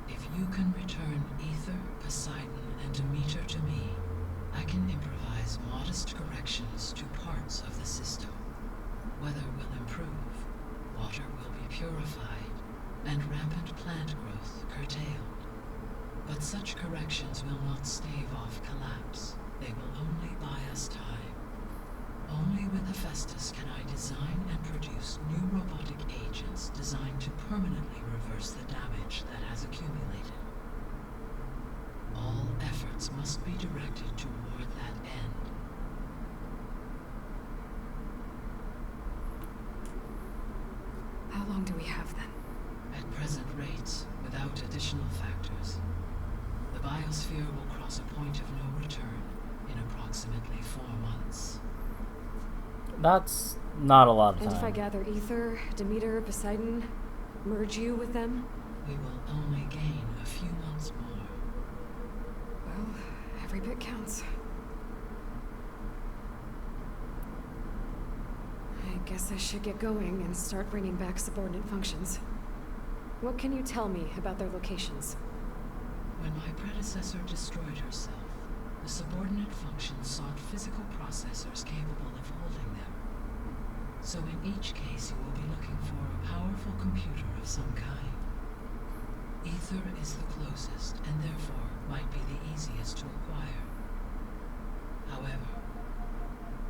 Speaker 6: If you can return Ether, Poseidon, and Demeter to me, I can improvise modest corrections to parts of the system. Weather will improve, water will be purified, and rampant plant growth curtailed. But such corrections will not stave off collapse. They will only buy us time. Only with Hephaestus can I design and produce new robotic agents designed to permanently reverse the damage that has accumulated. All efforts must be directed toward that end.
Speaker 3: How long do we have then?
Speaker 6: At present rates, without additional factors, the biosphere will cross a point of no return in approximately 4 months.
Speaker 4: That's not a lot of
Speaker 3: And if I
Speaker 4: time.
Speaker 3: gather Ether, Demeter, Poseidon, merge you with them?
Speaker 6: We will only gain a few months more.
Speaker 3: Well, every bit counts. I guess I should get going and start bringing back subordinate functions. What can you tell me about their locations?
Speaker 6: When my predecessor destroyed herself, the subordinate functions sought physical processors capable of holding them. So in each case you will be looking for a powerful computer of some kind. Ether is the closest, and therefore might be the easiest to acquire. However,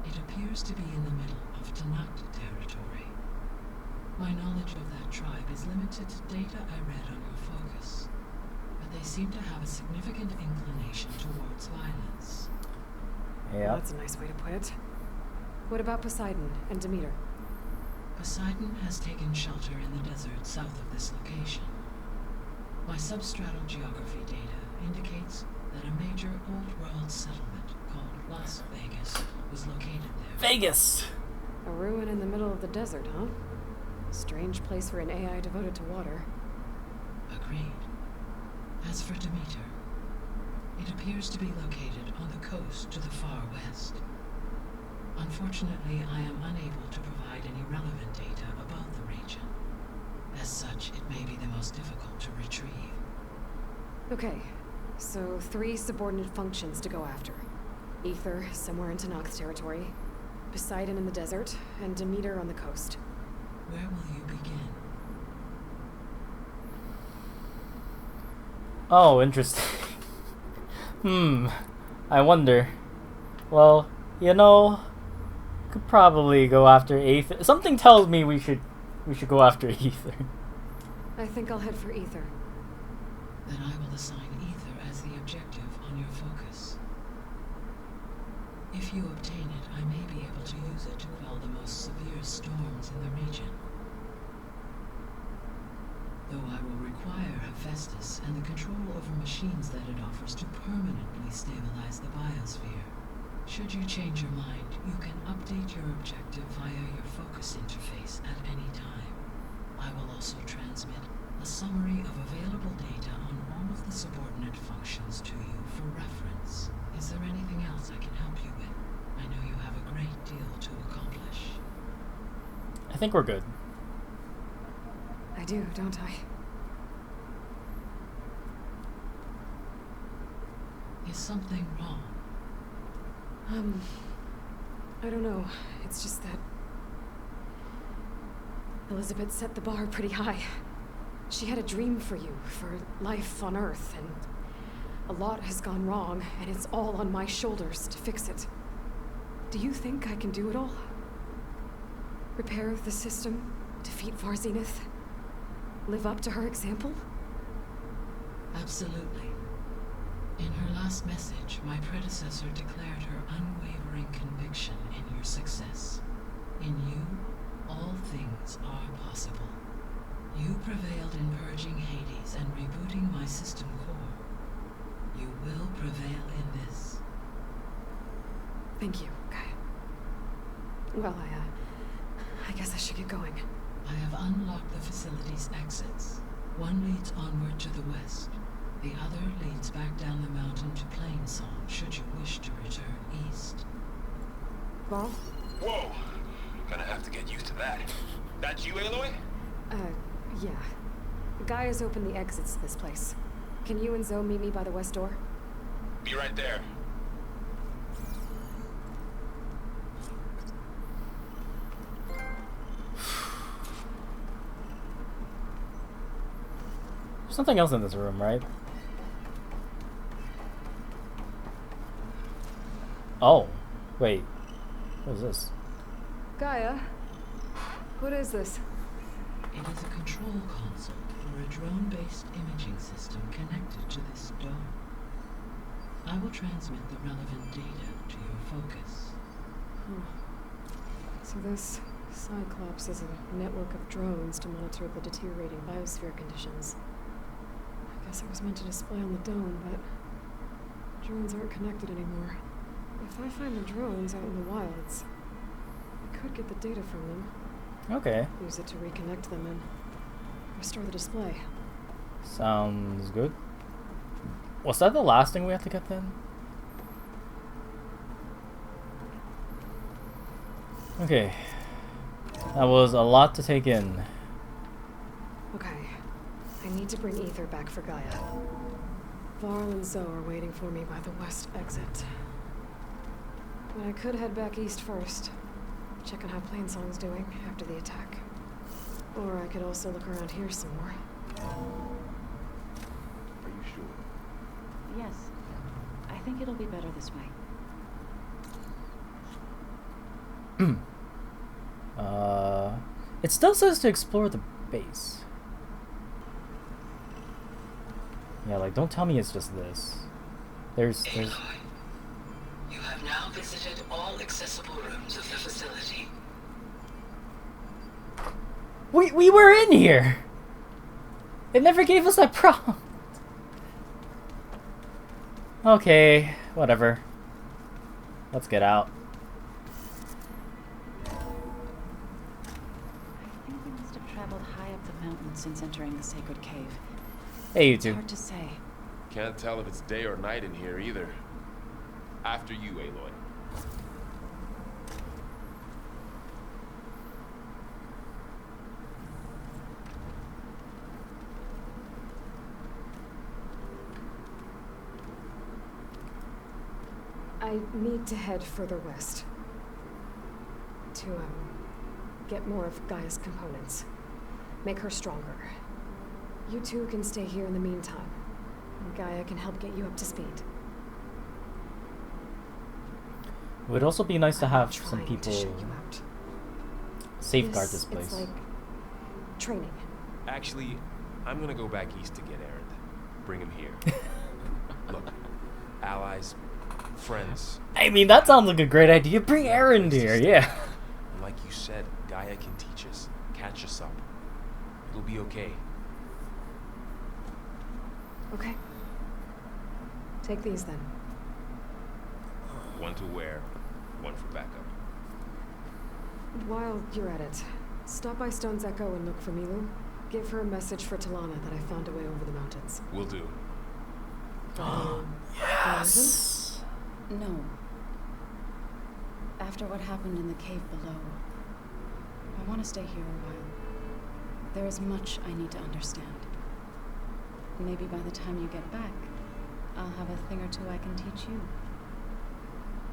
Speaker 6: it appears to be in the middle of Tanakh territory. My knowledge of that tribe is limited to data I read on your focus, but they seem to have a significant inclination towards violence.
Speaker 3: Well,
Speaker 4: Yeah.
Speaker 3: that's a nice way to put it. What about Poseidon and Demeter?
Speaker 6: Poseidon has taken shelter in the desert south of this location. My substratal geography data indicates that a major old-world settlement called Las Vegas was located there.
Speaker 4: Vegas!
Speaker 3: A ruin in the middle of the desert, huh? Strange place for an AI devoted to water.
Speaker 6: Agreed. As for Demeter, it appears to be located on the coast to the far west. Unfortunately, I am unable to provide any relevant data about the region. As such, it may be the most difficult to retrieve.
Speaker 3: Okay, so 3 subordinate functions to go after. Ether, somewhere in Tanakh territory. Poseidon in the desert, and Demeter on the coast.
Speaker 6: Where will you begin?
Speaker 4: Oh, interesting. I wonder. Well, you know, could probably go after Ether. Something tells me we should go after Ether.
Speaker 3: I think I'll head for Ether.
Speaker 6: Then I will assign Ether as the objective on your focus. If you obtain it, I may be able to use it to quell the most severe storms in the region. Though I will require Hephaestus and the control over machines that it offers to permanently stabilize the biosphere. Should you change your mind, you can update your objective via your focus interface at any time. I will also transmit a summary of available data on all of the subordinate functions to you for reference. Is there anything else I can help you with? I know you have a great deal to accomplish.
Speaker 4: I think we're good.
Speaker 3: I do, don't I?
Speaker 6: Is something wrong?
Speaker 3: I don't know. It's just that Elizabeth set the bar pretty high. She had a dream for you, for life on Earth, and a lot has gone wrong, and it's all on my shoulders to fix it. Do you think I can do it all? Repair the system, defeat Varzenith, live up to her example?
Speaker 6: Absolutely. In her last message, my predecessor declared her unwavering conviction in your success. In you, all things are possible. You prevailed in purging Hades and rebooting my system core. You will prevail in this.
Speaker 3: Thank you, Gaia. Well, I guess I should get going.
Speaker 6: I have unlocked the facility's exits. One leads onward to the west. The other leads back down the mountain to Plainsong, should you wish to return east.
Speaker 3: Varl?
Speaker 7: Whoa! Gonna have to get used to that. That's you, Aloy?
Speaker 3: Yeah. Gaia's opened the exits to this place. Can you and Zoe meet me by the west door?
Speaker 7: Be right there.
Speaker 4: There's something else in this room, right? Oh, wait. What is this?
Speaker 3: Gaia? What is this?
Speaker 6: It is a control console for a drone-based imaging system connected to this dome. I will transmit the relevant data to your focus.
Speaker 3: So this Cyclops is a network of drones to monitor the deteriorating biosphere conditions. I guess it was meant to display on the dome, but drones aren't connected anymore. If I find the drones out in the wilds, I could get the data from them,
Speaker 4: Okay.
Speaker 3: use it to reconnect them, and restore the display.
Speaker 4: Sounds good. Was that the last thing we had to get then? Okay. That was a lot to take in.
Speaker 3: Okay. I need to bring Ether back for Gaia. Varl and Zoe are waiting for me by the west exit. But I could head back east first, check on how Plainsong's doing after the attack. Or I could also look around here some more.
Speaker 1: Are you sure?
Speaker 2: Yes. I think it'll be better this way.
Speaker 4: It still says to explore the base. Yeah, like, don't tell me it's just this. There's...
Speaker 6: Aloy, you have now visited all accessible rooms of the facility.
Speaker 4: We were in here! It never gave us that prompt. Okay, whatever. Let's get out.
Speaker 2: I think we must have traveled high up the mountain since entering the sacred cave.
Speaker 4: Hey, you
Speaker 2: It's
Speaker 4: two.
Speaker 2: hard to say.
Speaker 1: Can't tell if it's day or night in here either. After you, Aloy.
Speaker 3: I need to head further west. To, get more of Gaia's components. Make her stronger. You two can stay here in the meantime. And Gaia can help get you up to speed.
Speaker 4: It would also be nice to have
Speaker 3: I'm
Speaker 4: some
Speaker 3: trying
Speaker 4: people
Speaker 3: to shut you out.
Speaker 4: safeguard this place.
Speaker 3: It's like training.
Speaker 1: Actually, I'm gonna go back east to get Erend. Bring him here. Look, allies, friends.
Speaker 4: I mean, that sounds like a great idea. Bring Erend here, yeah.
Speaker 1: And like you said, Gaia can teach us, catch us up. It'll be okay.
Speaker 3: Okay. Take these then.
Speaker 1: One to wear, one for backup.
Speaker 3: While you're at it, stop by Stone's Echo and look for Milu. Give her a message for Talana that I found a way over the mountains.
Speaker 1: Will do.
Speaker 4: Yes.
Speaker 2: No. After what happened in the cave below, I want to stay here a while. There is much I need to understand. Maybe by the time you get back, I'll have a thing or two I can teach you.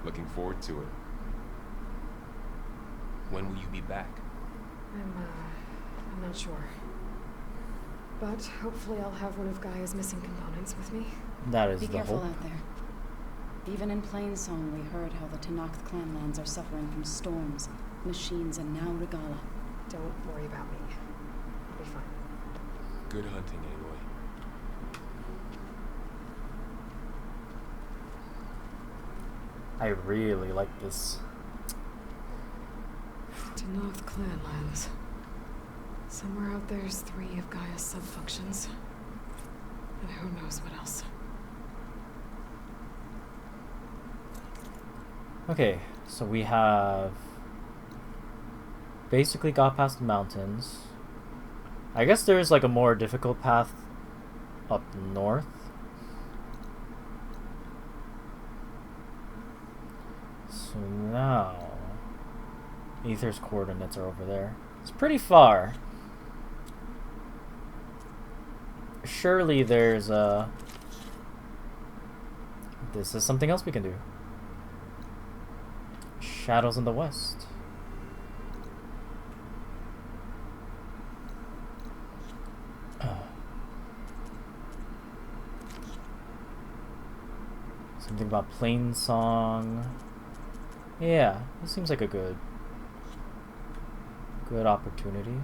Speaker 1: Looking forward to it. When will you be back?
Speaker 3: I'm not sure. But hopefully I'll have one of Gaia's missing components with me.
Speaker 4: That is
Speaker 2: Be
Speaker 4: the
Speaker 2: careful
Speaker 4: hope.
Speaker 2: out there. Even in Plainsong, we heard how the Tenakth clan lands are suffering from storms, machines, and now Regala.
Speaker 3: Don't worry about me. I'll be fine.
Speaker 1: Good hunting, Aloy.
Speaker 4: I really like this.
Speaker 3: Tenakth clan lands. Somewhere out there's 3 of Gaia's sub-functions. And who knows what else.
Speaker 4: Okay, so we have basically got past the mountains. I guess there's like a more difficult path up north. So now Aether's coordinates are over there. It's pretty far. Surely there's this is something else we can do. Shadows in the west. Something about Plainsong. Yeah, this seems like a good opportunity.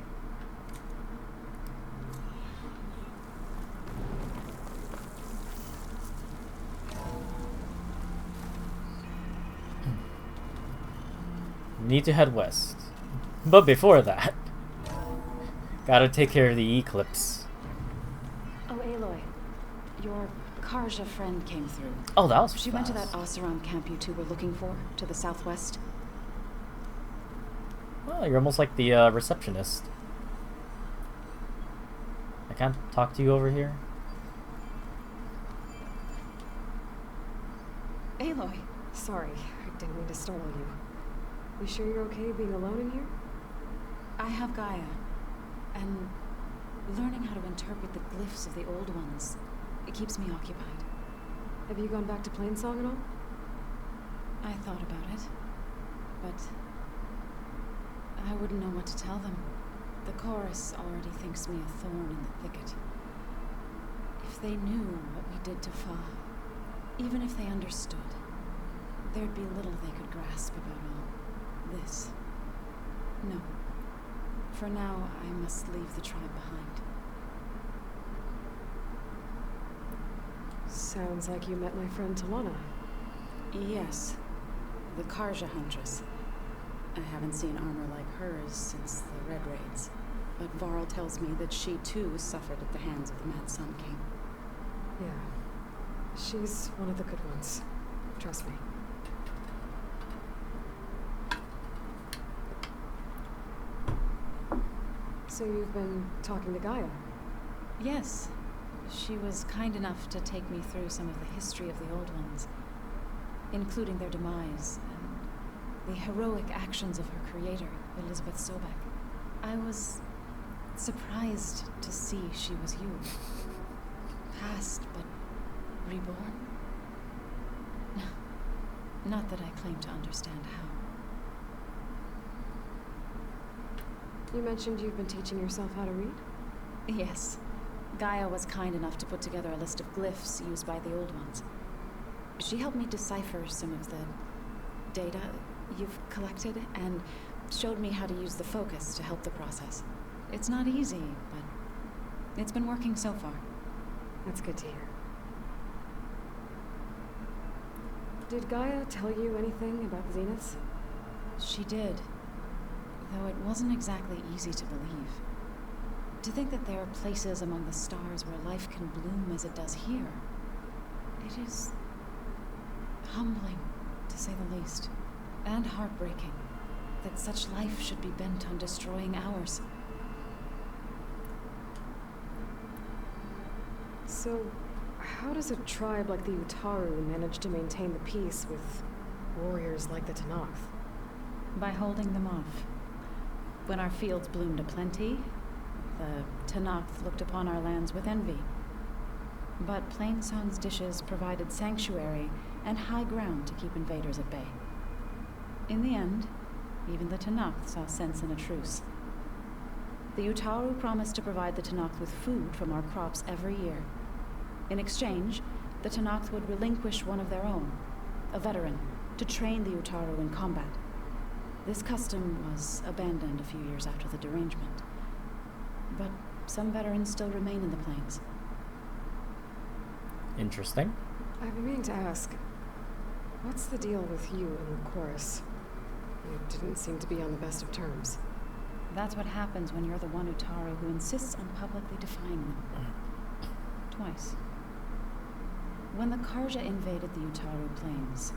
Speaker 4: Need to head west. But before that, gotta take care of the eclipse.
Speaker 2: Oh, Aloy. Your Karja friend came through.
Speaker 4: Oh, that was
Speaker 2: She went to that
Speaker 4: fast.
Speaker 2: Oseram camp you two were looking for, to the southwest.
Speaker 4: Well, you're almost like the receptionist. I can't talk to you over here.
Speaker 2: Aloy.
Speaker 3: Sorry, I didn't mean to startle you. You sure you're okay being alone in here?
Speaker 2: I have Gaia. And learning how to interpret the glyphs of the old ones, it keeps me occupied.
Speaker 3: Have you gone back to Plainsong at all?
Speaker 2: I thought about it, but I wouldn't know what to tell them. The chorus already thinks me a thorn in the thicket. If they knew what we did to Fa, even if they understood, there'd be little they could grasp about all this. No. For now, I must leave the tribe behind.
Speaker 3: Sounds like you met my friend Talana.
Speaker 2: Yes, the Karja Huntress. I haven't seen armor like hers since the Red Raids, but Varl tells me that she too suffered at the hands of the Mad Sun King.
Speaker 3: Yeah. She's one of the good ones. Trust me. So you've been talking to Gaia?
Speaker 2: Yes, she was kind enough to take me through some of the history of the Old Ones, including their demise and the heroic actions of her creator, Elizabeth Sobek. I was surprised to see she was you. Past, but reborn? Not that I claim to understand how.
Speaker 3: You mentioned you've been teaching yourself how to read?
Speaker 2: Yes. Gaia was kind enough to put together a list of glyphs used by the Old Ones. She helped me decipher some of the data you've collected and showed me how to use the focus to help the process. It's not easy, but it's been working so far.
Speaker 3: That's good to hear. Did Gaia tell you anything about the Zeniths?
Speaker 2: She did, though it wasn't exactly easy to believe. To think that there are places among the stars where life can bloom as it does here, it is humbling, to say the least, and heartbreaking that such life should be bent on destroying ours.
Speaker 3: So, how does a tribe like the Utaru manage to maintain the peace with warriors like the Tenakth?
Speaker 2: By holding them off. When our fields bloomed aplenty, the Tenakth looked upon our lands with envy. But Plainsong's dishes provided sanctuary and high ground to keep invaders at bay. In the end, even the Tenakth saw sense in a truce. The Utaru promised to provide the Tenakth with food from our crops every year. In exchange, the Tenakth would relinquish one of their own, a veteran, to train the Utaru in combat. This custom was abandoned a few years after the derangement. But some veterans still remain in the plains.
Speaker 4: Interesting.
Speaker 3: I've been meaning to ask, what's the deal with you and the chorus? You didn't seem to be on the best of terms.
Speaker 2: That's what happens when you're the one Utaru who insists on publicly defying them. Twice. When the Karja invaded the Utaru plains,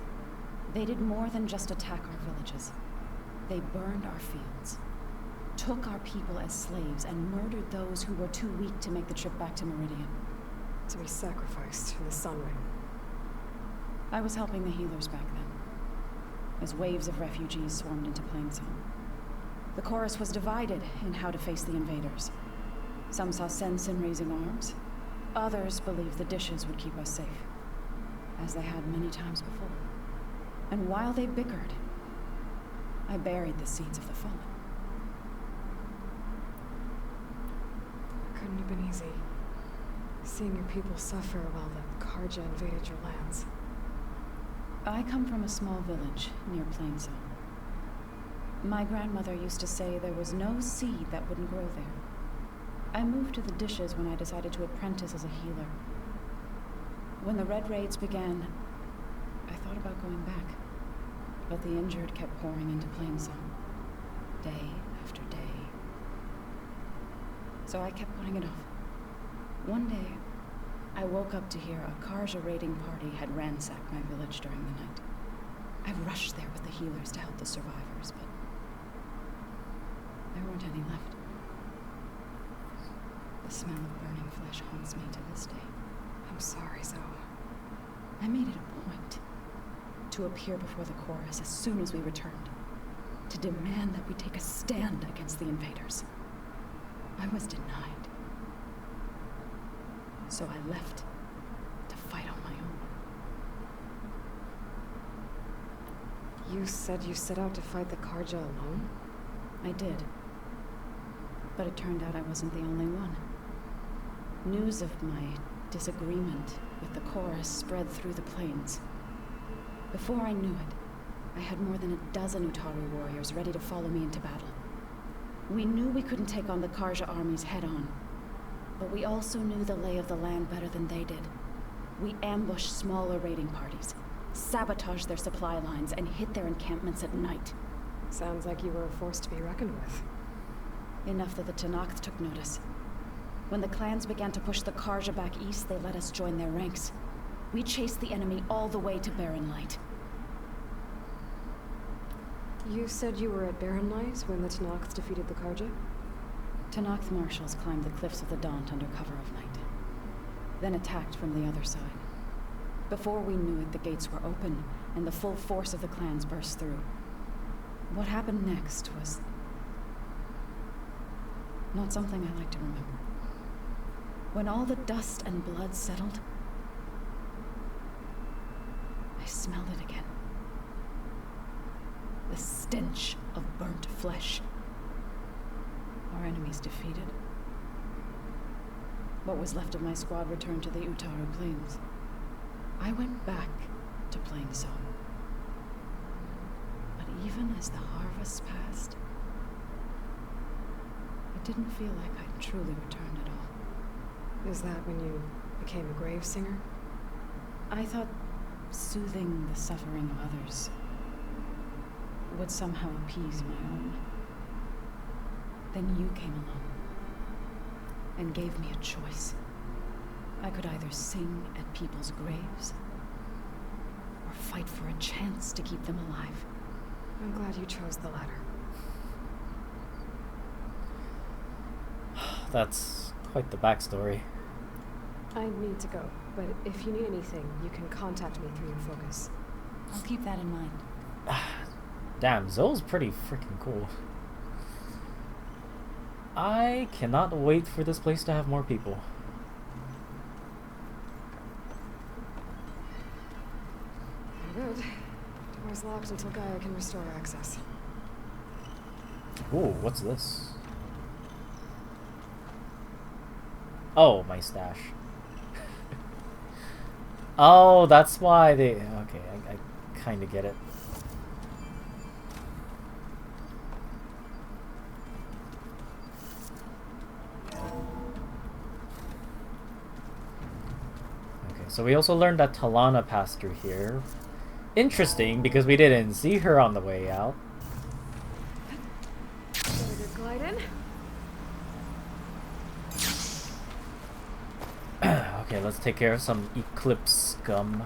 Speaker 2: they did more than just attack our villages. They burned our fields, took our people as slaves, and murdered those who were too weak to make the trip back to Meridian.
Speaker 3: To be sacrificed in the Sun Ring.
Speaker 2: I was helping the healers back then, as waves of refugees swarmed into Plainsong. The chorus was divided in how to face the invaders. Some saw sense in raising arms. Others believed the dishes would keep us safe, as they had many times before. And while they bickered, I buried the seeds of the fallen.
Speaker 3: Couldn't have been easy. Seeing your people suffer while the Karja invaded your lands.
Speaker 2: I come from a small village near Plainsong. My grandmother used to say there was no seed that wouldn't grow there. I moved to the dishes when I decided to apprentice as a healer. When the Red Raids began, I thought about going back. But the injured kept pouring into Plainsong, day after day. So I kept putting it off. One day, I woke up to hear a Karja raiding party had ransacked my village during the night. I rushed there with the healers to help the survivors, but there weren't any left. The smell of burning flesh haunts me to this day.
Speaker 3: I'm sorry, Zoe.
Speaker 2: I made it a point to appear before the chorus as soon as we returned, to demand that we take a stand against the invaders. I was denied. So I left to fight on my own.
Speaker 3: You said you set out to fight the Karja alone?
Speaker 2: I did. But it turned out I wasn't the only one. News of my disagreement with the chorus spread through the plains. Before I knew it, I had more than a dozen Utaru warriors ready to follow me into battle. We knew we couldn't take on the Karja armies head-on. But we also knew the lay of the land better than they did. We ambushed smaller raiding parties, sabotaged their supply lines, and hit their encampments at night.
Speaker 3: Sounds like you were a force to be reckoned with.
Speaker 2: Enough that the Tenakth took notice. When the clans began to push the Karja back east, they let us join their ranks. We chased the enemy all the way to Barren Light.
Speaker 3: You said you were at Barren Light when the Tenakth defeated the Karja?
Speaker 2: Tenakth marshals climbed the cliffs of the Daunt under cover of night, then attacked from the other side. Before we knew it, the gates were open, and the full force of the clans burst through. What happened next was not something I like to remember. When all the dust and blood settled, I smelled it again. The stench of burnt flesh. Our enemies defeated. What was left of my squad returned to the Utaru Plains. I went back to Plainsong. But even as the harvest passed, it didn't feel like I'd truly returned at all.
Speaker 3: Is that when you became a grave singer?
Speaker 2: I thought soothing the suffering of others would somehow appease my own. Then you came along and gave me a choice. I could either sing at people's graves or fight for a chance to keep them alive.
Speaker 3: I'm glad you chose the latter.
Speaker 4: That's quite the backstory.
Speaker 3: I need to go, but if you need anything, you can contact me through your focus.
Speaker 2: I'll keep that in mind.
Speaker 4: Damn, Zoe's pretty freaking cool. I cannot wait for this place to have more people.
Speaker 3: Good. Door's locked until Gaia can restore access.
Speaker 4: Whoa, what's this? Oh, my stash. Oh, that's why they... Okay, I kind of get it. Okay, so we also learned that Talana passed through here. Interesting, because we didn't see her on the way out.
Speaker 3: Better good glide in.
Speaker 4: Okay, let's take care of some Eclipse scum.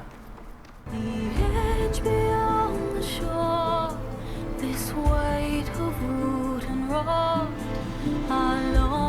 Speaker 8: The edge beyond the shore, this weight of root and rot, I long